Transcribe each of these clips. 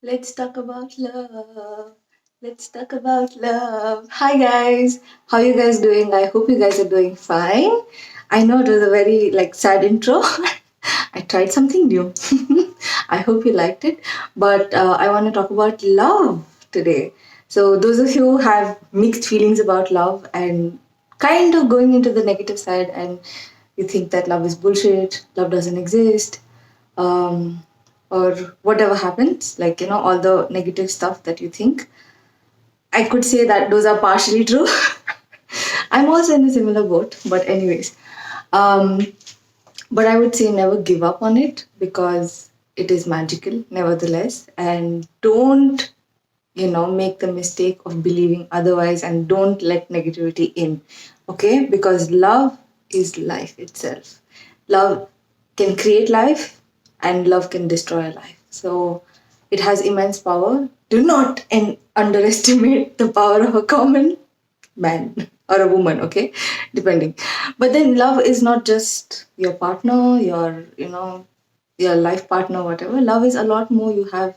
Let's talk about love. Let's talk about love. Hi guys, how you guys doing? I hope you guys are doing fine. I know it was a very sad intro. I tried something new. I hope you liked it. But I want to talk about love today. So those of you who have mixed feelings about love and kind of going into the negative side and you think that love is bullshit, love doesn't exist, um, or whatever happens, all the negative stuff that you think. I could say that those are partially true. I'm also in a similar boat, but, anyways. Um, but I would say never give up on it because it is magical, nevertheless. And don't, make the mistake of believing otherwise and don't let negativity in. Okay? Because love is life itself. Love can create life and love can destroy life. So it has immense power. Do not underestimate the power of a common man or a woman, okay? Depending. But then love is not just your partner, your life partner, whatever. Love is a lot more. You have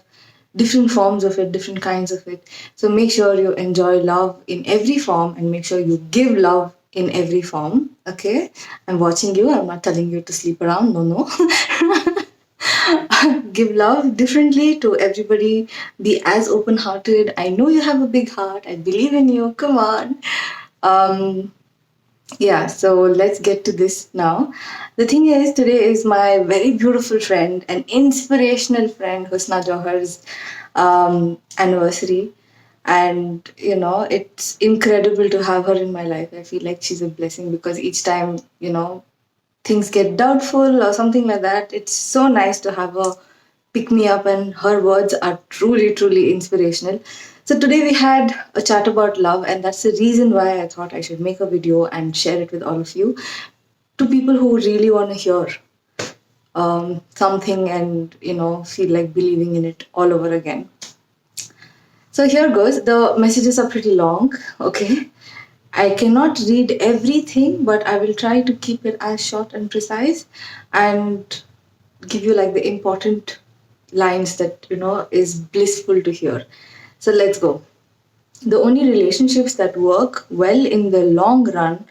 different forms of it, different kinds of it. So make sure you enjoy love in every form and make sure you give love in every form. Okay? I'm watching you. I'm not telling you to sleep around. No, no. Give love differently to everybody. Be as open hearted. I know you have a big heart. I believe in you. Come on. Um, yeah, so let's get to this now. The thing is, today is my very beautiful friend, an inspirational friend, Husna Johar's anniversary. And, it's incredible to have her in my life. I feel like she's a blessing because each time, things get doubtful or something like that, it's so nice to have her pick me up, and her words are truly, truly inspirational. So, today we had a chat about love, and that's the reason why I thought I should make a video and share it with all of you to people who really want to hear something and, feel like believing in it all over again. So, here goes. The messages are pretty long, okay? I cannot read everything, but I will try to keep it as short and precise and give you like the important lines that is blissful to hear. So let's go. The only relationships that work well in the long run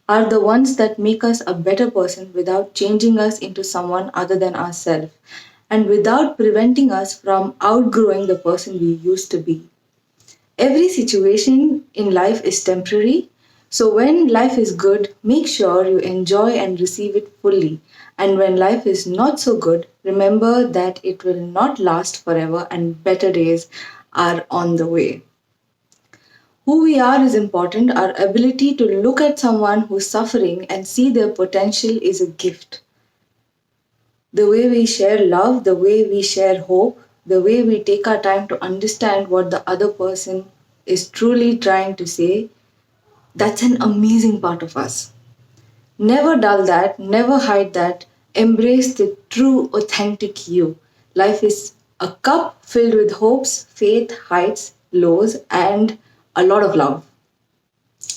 are the ones that make us a better person without changing us into someone other than ourselves and without preventing us from outgrowing the person we used to be. Every situation in life is temporary. So when life is good, make sure you enjoy and receive it fully. And when life is not so good, remember that it will not last forever and better days are on the way. Who we are is important. Our ability to look at someone who's suffering and see their potential is a gift. The way we share love, the way we share hope, the way we take our time to understand what the other person is truly trying to say, that's an amazing part of us. Never dull that, never hide that. Embrace the true, authentic you. Life is a cup filled with hopes, faith, heights, lows, and a lot of love.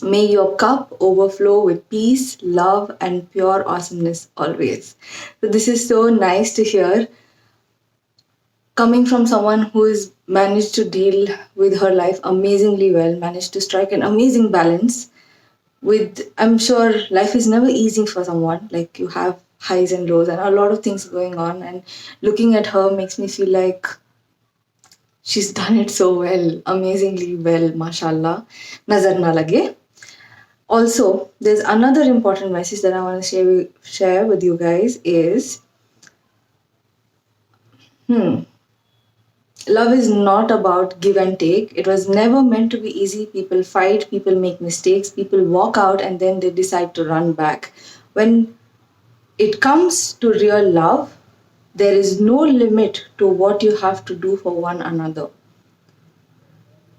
May your cup overflow with peace, love, and pure awesomeness always. So, this is so nice to hear coming from someone who has managed to deal with her life amazingly well, managed to strike an amazing balance with, I'm sure life is never easy for someone. Like, you have highs and lows and a lot of things going on, and looking at her makes me feel like she's done it so well, amazingly well, mashallah. Nazar na lage. Also, there's another important message that I want to share with you guys is, love is not about give and take. It was never meant to be easy. People fight, people make mistakes, people walk out and then they decide to run back. When it comes to real love, there is no limit to what you have to do for one another.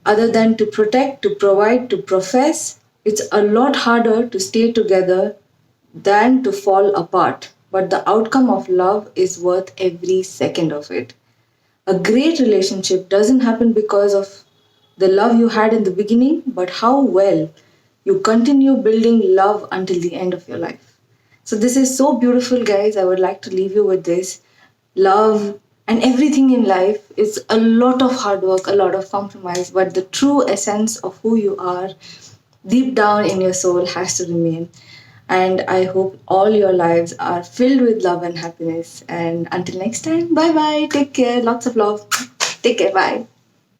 Other than to protect, to provide, to profess, it's a lot harder to stay together than to fall apart. But the outcome of love is worth every second of it. A great relationship doesn't happen because of the love you had in the beginning, but how well you continue building love until the end of your life. So, this is so beautiful, guys. I would like to leave you with this. Love And everything in life is a lot of hard work, a lot of compromise, but the true essence of who you are deep down in your soul has to remain. And I hope all your lives are filled with love and happiness. And until next time, bye bye. Take care. Lots of love. Take care. Bye.